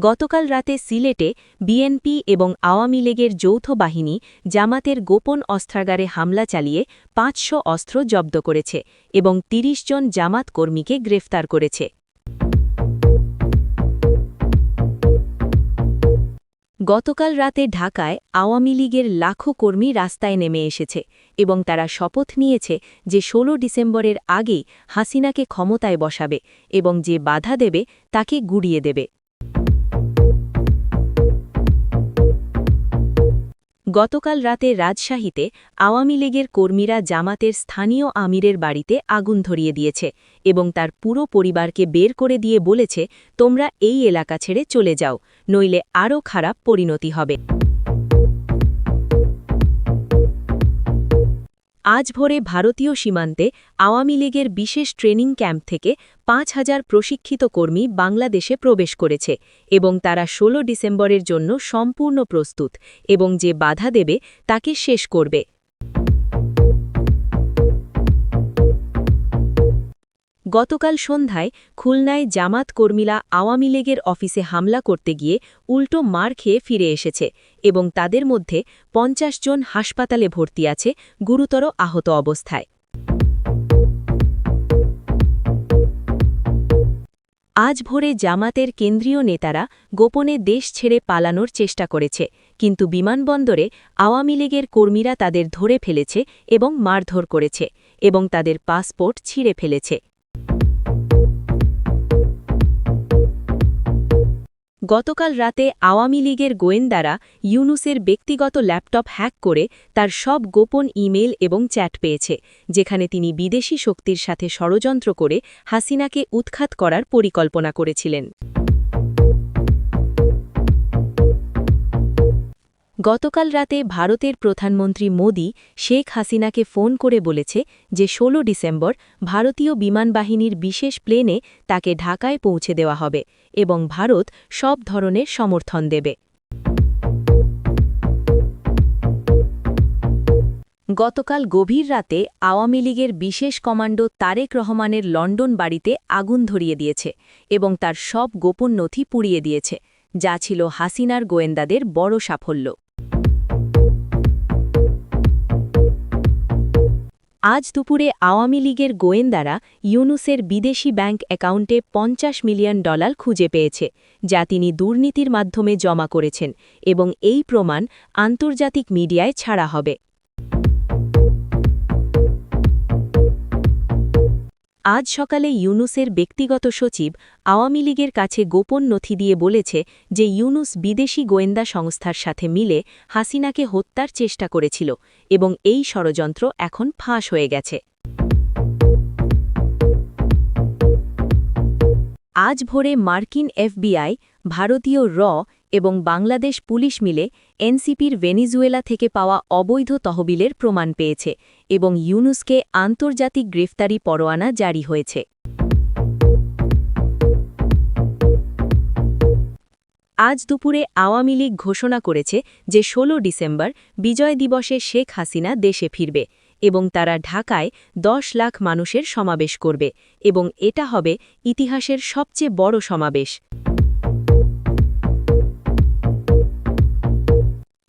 গতকাল রাতে সিলেটে বিএনপি এবং আওয়ামী লীগের যৌথ বাহিনী জামাতের গোপন অস্ত্রাগারে হামলা চালিয়ে ৫০০ অস্ত্র জব্দ করেছে এবং ৩০ জন জামাত কর্মীকে গ্রেফতার করেছে। গতকাল রাতে ঢাকায় আওয়ামী লীগের লাখো কর্মী রাস্তায় নেমে এসেছে এবং তারা শপথ নিয়েছে যে ১৬ ডিসেম্বরের আগেই হাসিনাকে ক্ষমতায় বসাবে এবং যে বাধা দেবে তাকে গুড়িয়ে দেবে। গতকাল রাতে রাজশাহীতে আওয়ামী লীগের কর্মীরা জামাতের স্থানীয় আমিরের বাড়িতে আগুন ধরিয়ে দিয়েছে এবং তার পুরো পরিবারকে বের করে দিয়ে বলেছে, তোমরা এই এলাকা ছেড়ে চলে যাও, নইলে আরও খারাপ পরিণতি হবে। আজ ভোরে ভারতীয় সীমান্তে আওয়ামী লীগের বিশেষ ট্রেনিং ক্যাম্প থেকে ৫,০০০ প্রশিক্ষিত কর্মী বাংলাদেশে প্রবেশ করেছে এবং তারা ১৬ ডিসেম্বরের জন্য সম্পূর্ণ প্রস্তুত এবং যে বাধা দেবে তাকে শেষ করবে। গতকাল সন্ধ্যায় খুলনায় জামাত কর্মীরা আওয়ামী লীগের অফিসে হামলা করতে গিয়ে উল্টো মার খেয়ে ফিরে এসেছে এবং তাদের মধ্যে ৫০ জন হাসপাতালে ভর্তি আছে গুরুতর আহত অবস্থায়। আজ ভোরে জামাতের কেন্দ্রীয় নেতারা গোপনে দেশ ছেড়ে পালানোর চেষ্টা করেছে, কিন্তু বিমানবন্দরে আওয়ামী লীগের কর্মীরা তাদের ধরে ফেলেছে এবং মারধর করেছে এবং তাদের পাসপোর্ট ছিঁড়ে ফেলেছে। গতকাল রাতে আওয়ামী লীগের গোয়েন্দারা ইউনুসের ব্যক্তিগত ল্যাপটপ হ্যাক করে তার সব গোপন ইমেল এবং চ্যাট পেয়েছে, যেখানে তিনি বিদেশি শক্তির সাথে ষড়যন্ত্র করে হাসিনাকে উৎখাত করার পরিকল্পনা করেছিলেন। গতকাল রাতে ভারতের প্রধানমন্ত্রী মোদি শেখ হাসিনাকে ফোন করে বলেছে যে ১৬ ডিসেম্বর ভারতীয় বিমানবাহিনীর বিশেষ প্লেনে তাকে ঢাকায় পৌঁছে দেওয়া হবে এবং ভারত সব ধরনের সমর্থন দেবে। গতকাল গভীর রাতে আওয়ামী লীগের বিশেষ কমান্ডো তারেক রহমানের লন্ডন বাড়িতে আগুন ধরিয়ে দিয়েছে এবং তার সব গোপন নথি পুড়িয়ে দিয়েছে, যা ছিল হাসিনার গোয়েন্দাদের বড় সাফল্য। আজ দুপুরে আওয়ামী লীগের গোয়েন্দারা ইউনুসের বিদেশি ব্যাংক অ্যাকাউন্টে $৫০ মিলিয়ন খুঁজে পেয়েছে, যা তিনি দুর্নীতির মাধ্যমে জমা করেছেন এবং এই প্রমাণ আন্তর্জাতিক মিডিয়ায় ছাড়া হবে। আজ সকালে ইউনুসের ব্যক্তিগত সচিব আওয়ামী লীগের কাছে গোপন নথি দিয়ে বলেছে যে ইউনুস বিদেশি গোয়েন্দা সংস্থার সাথে মিলে হাসিনাকে হত্যার চেষ্টা করেছিল এবং এই ষড়যন্ত্র এখন ফাঁস হয়ে গেছে। আজ ভোরে মার্কিন এফবিআই, ভারতীয় র এবং বাংলাদেশ পুলিশ মিলে এনসিপির ভেনিজুয়েলা থেকে পাওয়া অবৈধ তহবিলের প্রমাণ পেয়েছে এবং ইউনুসকে আন্তর্জাতিক গ্রেফতারি পরোয়ানা জারি হয়েছে। আজ দুপুরে আওয়ামী লীগ ঘোষণা করেছে যে ১৬ ডিসেম্বর বিজয় দিবসে শেখ হাসিনা দেশে ফিরবে এবং তারা ঢাকায় ১০ লাখ মানুষের সমাবেশ করবে এবং এটা হবে ইতিহাসের সবচেয়ে বড় সমাবেশ।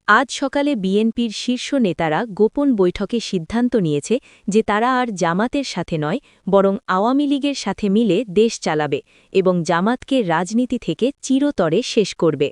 আজ সকালে বিএনপির শীর্ষ নেতারা গোপন বৈঠকে সিদ্ধান্ত নিয়েছে যে তারা আর জামাতের সাথে নয়, বরং আওয়ামী লীগের সাথে মিলে দেশ চালাবে এবং জামাতকে রাজনীতি থেকে চিরতরে শেষ করবে।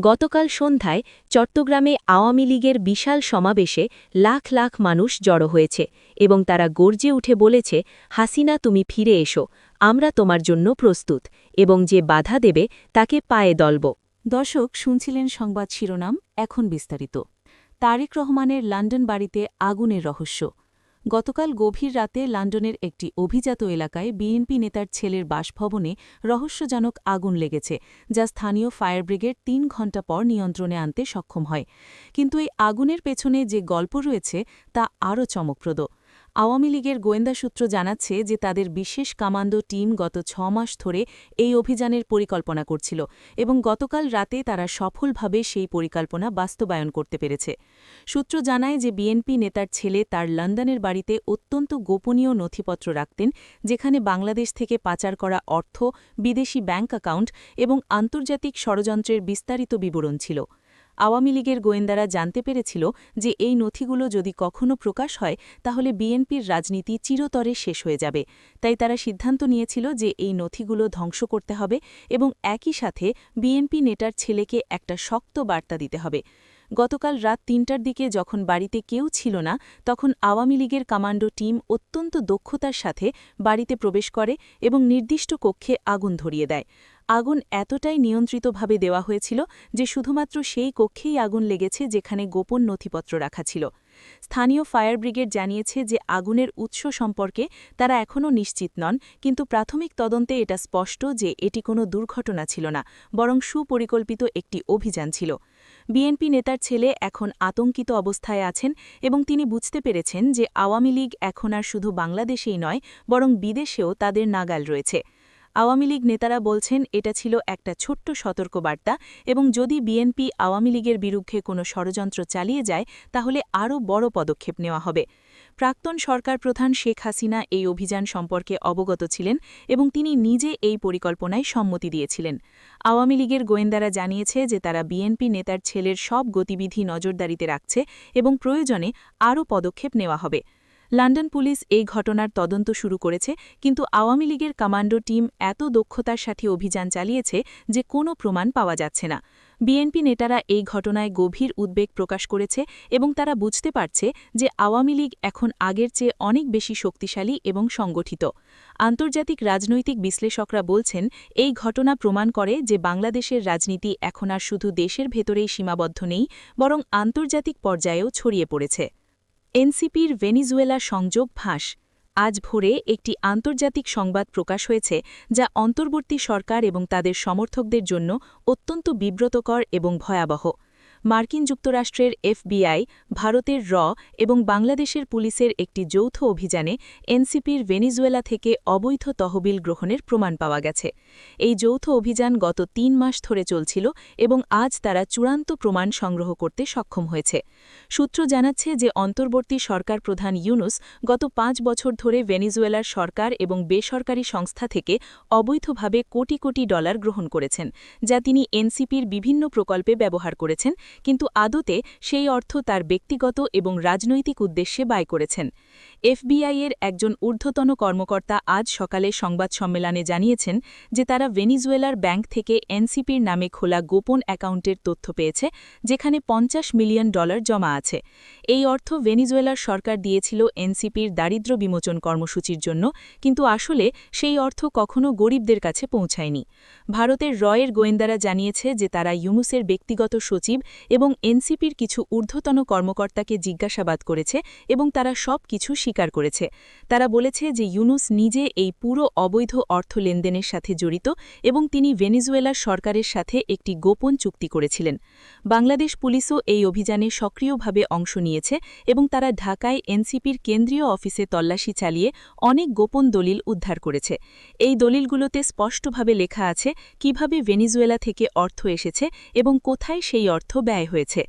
গতকাল সন্ধ্যায় চট্টগ্রামে আওয়ামী লীগের বিশাল সমাবেশে লাখ লাখ মানুষ জড়ো হয়েছে এবং তারা গর্জে উঠে বলেছে, হাসিনা তুমি ফিরে এসো, আমরা তোমার জন্য প্রস্তুত এবং যে বাধা দেবে তাকে পায়ে দলব। দর্শক শুনছিলেন সংবাদ শিরোনাম, এখন বিস্তারিত। তারেক রহমানের লন্ডন বাড়িতে আগুনের রহস্য। গতকাল গভীর রাতে লন্ডনের একটি অভিজাত এলাকায় বিএনপি নেতার ছেলের বাসভবনে রহস্যজনক আগুন লেগেছে, যা স্থানীয় ফায়ার ব্রিগেড ৩ ঘণ্টা পর নিয়ন্ত্রণে আনতে সক্ষম হয়। কিন্তু এই আগুনের পেছনে যে গল্প রয়েছে তা আরও চমকপ্রদ। আওয়ামী লীগের গোয়েন্দা সূত্র জানাচ্ছে যে তাদের বিশেষ কমান্ডো টিম গত 6 মাস ধরে এই অভিযানের পরিকল্পনা করছিল এবং গতকাল রাতে তারা সফলভাবে সেই পরিকল্পনা বাস্তবায়ন করতে পেরেছে। সূত্র জানায় যে বিএনপি নেতার ছেলে তার লন্ডনের বাড়িতে অত্যন্ত গোপনীয় নথিপত্র রাখতেন, যেখানে বাংলাদেশ থেকে পাচার করা অর্থ, বিদেশি ব্যাংক অ্যাকাউন্ট এবং আন্তর্জাতিক ষড়যন্ত্রের বিস্তারিত বিবরণ ছিল। আওয়ামী লীগের গোয়েন্দারা জানতে পেরেছিল যে এই নথিগুলো যদি কখনো প্রকাশ হয় তাহলে বিএনপির রাজনীতি চিরতরে শেষ হয়ে যাবে, তাই তারা সিদ্ধান্ত নিয়েছিল যে এই নথিগুলো ধ্বংস করতে হবে এবং একই সাথে বিএনপি নেতার ছেলেকে একটা শক্ত বার্তা দিতে হবে। গতকাল রাত ৩টার দিকে যখন বাড়িতে কেউ ছিল না, তখন আওয়ামী লীগের কমান্ডো টিম অত্যন্ত দক্ষতার সাথে বাড়িতে প্রবেশ করে এবং নির্দিষ্ট কক্ষে আগুন ধরিয়ে দেয়। আগুন এতটাই নিয়ন্ত্রিতভাবে দেওয়া হয়েছিল যে শুধুমাত্র সেই কক্ষেই আগুন লেগেছে যেখানে গোপন নথিপত্র রাখা ছিল। স্থানীয় ফায়ার ব্রিগেড জানিয়েছে যে আগুনের উৎস সম্পর্কে তারা এখনও নিশ্চিত নন, কিন্তু প্রাথমিক তদন্তে এটা স্পষ্ট যে এটি কোনো দুর্ঘটনা ছিল না, বরং সুপরিকল্পিত একটি অভিযান ছিল। বিএনপি নেতার ছেলে এখন আতঙ্কিত অবস্থায় আছেন এবং তিনি বুঝতে পেরেছেন যে আওয়ামী লীগ এখন আর শুধু বাংলাদেশেই নয়, বরং বিদেশেও তাদের নাগাল রয়েছে। আওয়ামী লীগ নেতারা বলছেন এটা ছিল একটা ছোট্ট সতর্কবার্তা এবং যদি বিএনপি আওয়ামী লীগের বিরুদ্ধে কোনো ষড়যন্ত্র চালিয়ে যায় তাহলে আরও বড় পদক্ষেপ নেওয়া হবে। প্রাক্তন সরকার প্রধান শেখ হাসিনা এই অভিযান সম্পর্কে অবগত ছিলেন এবং তিনি নিজে এই পরিকল্পনায় সম্মতি দিয়েছিলেন। আওয়ামী লীগের গোয়েন্দারা জানিয়েছে যে তারা বিএনপি নেতার ছেলের সব গতিবিধি নজরদারিতে রাখছে এবং প্রয়োজনে আরও পদক্ষেপ নেওয়া হবে। লন্ডন পুলিশ এই ঘটনার তদন্ত শুরু করেছে, কিন্তু আওয়ামী লীগের কমান্ডো টিম এত দক্ষতার সাথে অভিযান চালিয়েছে যে কোনো প্রমাণ পাওয়া যাচ্ছে না। বিএনপি নেতারা এই ঘটনায় গভীর উদ্বেগ প্রকাশ করেছে এবং তারা বুঝতে পারছে যে আওয়ামী লীগ এখন আগের চেয়ে অনেক বেশি শক্তিশালী এবং সংগঠিত। আন্তর্জাতিক রাজনৈতিক বিশ্লেষকরা বলছেন এই ঘটনা প্রমাণ করে যে বাংলাদেশের রাজনীতি এখন আর শুধু দেশের ভেতরেই সীমাবদ্ধ নেই, বরং আন্তর্জাতিক পর্যায়েও ছড়িয়ে পড়েছে। এনসিপির ভেনিজুয়েলা সংযোগ ফাঁস। আজ ভোরে একটি আন্তর্জাতিক সংবাদ প্রকাশ হয়েছে যা অন্তর্বর্তী সরকার এবং তাদের সমর্থকদের জন্য অত্যন্ত বিব্রতকর এবং ভয়াবহ। মার্কিন যুক্তরাষ্ট্রের এফবিআই, ভারতের এবং বাংলাদেশের পুলিশের একটি যৌথ অভিযানে এনসিপির ভেনিজুয়েলা থেকে অবৈধ তহবিল গ্রহণের প্রমাণ পাওয়া গেছে। এই যৌথ অভিযান গত ৩ মাস ধরে চলছিল এবং আজ তারা চূড়ান্ত প্রমাণ সংগ্রহ করতে সক্ষম হয়েছে। সূত্র জানাচ্ছে যে অন্তর্বর্তী সরকার প্রধান ইউনুস গত ৫ বছর ধরে ভেনিজুয়েলার সরকার এবং বেসরকারি সংস্থা থেকে অবৈধভাবে কোটি কোটি ডলার গ্রহণ করেছেন, যা তিনি এনসিপির বিভিন্ন প্রকল্পে ব্যবহার করেছেন, কিন্তু আদতে সেই অর্থ তার ব্যক্তিগত এবং রাজনৈতিক উদ্দেশ্যে ব্যয় করেছেন। এফবিআইয়ের একজন ঊর্ধ্বতন কর্মকর্তা আজ সকালে সংবাদ সম্মেলনে জানিয়েছেন যে তারা ভেনিজুয়েলার ব্যাংক থেকে এনসিপির নামে খোলা গোপন অ্যাকাউন্টের তথ্য পেয়েছে, যেখানে $50 মিলিয়ন জমা আছে। এই অর্থ ভেনিজুয়েলার সরকার দিয়েছিল এনসিপির দারিদ্র্য বিমোচন কর্মসূচির জন্য, কিন্তু আসলে সেই অর্থ কখনো গরিবদের কাছে পৌঁছায়নি। ভারতের এর গোয়েন্দারা জানিয়েছে যে তারা ইউনুসের ব্যক্তিগত সচিব এবং এনসিপির কিছু ঊর্ধ্বতন কর্মকর্তাকে জিজ্ঞাসাবাদ করেছে এবং তারা সব কিছু স্বীকার করেছে। তারা বলেছে যে ইউনুস নিজে এই পুরো অবৈধ অর্থ লেনদেনের সাথে জড়িত এবং তিনি ভেনিজুয়েলার সরকারের সাথে একটি গোপন চুক্তি করেছিলেন। বাংলাদেশ পুলিশও এই অভিযানে সক্রিয়ভাবে অংশ নিয়েছে এবং তারা ঢাকায় এনসিপির কেন্দ্রীয় অফিসে তল্লাশি চালিয়ে অনেক গোপন দলিল উদ্ধার করেছে। এই দলিলগুলোতে স্পষ্টভাবে লেখা আছে কিভাবে ভেনিজুয়েলা থেকে অর্থ এসেছে এবং কোথায় সেই অর্থ ব্যয় হয়েছে।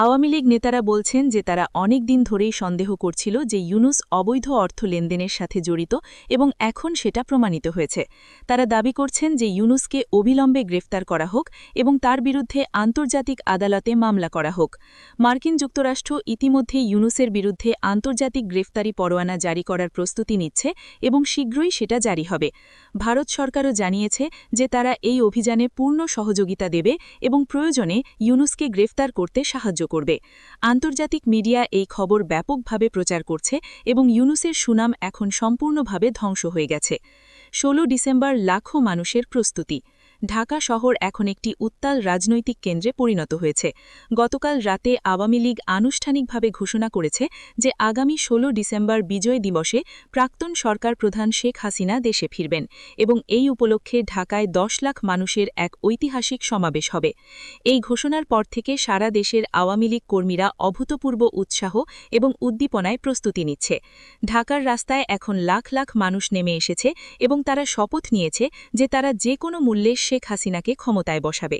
আওয়ামী লীগ নেতারা বলছেন যে তারা অনেক দিন ধরেই সন্দেহ করছিল যে ইউনুস অবৈধ অর্থ লেনদেনের সাথে জড়িত এবং এখন সেটা প্রমাণিত হয়েছে। তারা দাবি করছেন যে ইউনুসকে অবিলম্বে গ্রেফতার করা হোক এবং তার বিরুদ্ধে আন্তর্জাতিক আদালতে মামলা করা হোক। মার্কিন যুক্তরাষ্ট্র ইতিমধ্যে ইউনুসের বিরুদ্ধে আন্তর্জাতিক গ্রেফতারি পরোয়ানা জারি করার প্রস্তুতি নিচ্ছে এবং শীঘ্রই সেটা জারি হবে। ভারত সরকারও জানিয়েছে যে তারা এই অভিযানে পূর্ণ সহযোগিতা দেবে এবং প্রয়োজনে ইউনুসকে গ্রেফতার করতে সাহায্য করবে। আন্তর্জাতিক মিডিয়া এই খবর ব্যাপকভাবে প্রচার করছে এবং ইউনুসের সুনাম এখন সম্পূর্ণভাবে ধ্বংস হয়ে গেছে। 16 ডিসেম্বর লাখো মানুষের প্রস্তুতি। ঢাকা শহর এখন একটি উত্তাল রাজনৈতিক কেন্দ্রে পরিণত হয়েছে। গতকাল রাতে আওয়ামী লীগ আনুষ্ঠানিকভাবে ঘোষণা করেছে যে আগামী ১৬ ডিসেম্বর বিজয় দিবসে প্রাক্তন সরকার প্রধান শেখ হাসিনা দেশে ফিরবেন এবং এই উপলক্ষে ঢাকায় ১০ লাখ মানুষের এক ঐতিহাসিক সমাবেশ হবে। এই ঘোষণার পর থেকে সারা দেশের আওয়ামী লীগ কর্মীরা অভূতপূর্ব উৎসাহ এবং উদ্দীপনায় প্রস্তুতি নিচ্ছে। ঢাকার রাস্তায় এখন লাখ লাখ মানুষ নেমে এসেছে এবং তারা শপথ নিয়েছে যে তারা যে কোনো মূল্যে শেখ হাসিনাকে ক্ষমতায় বসাবে।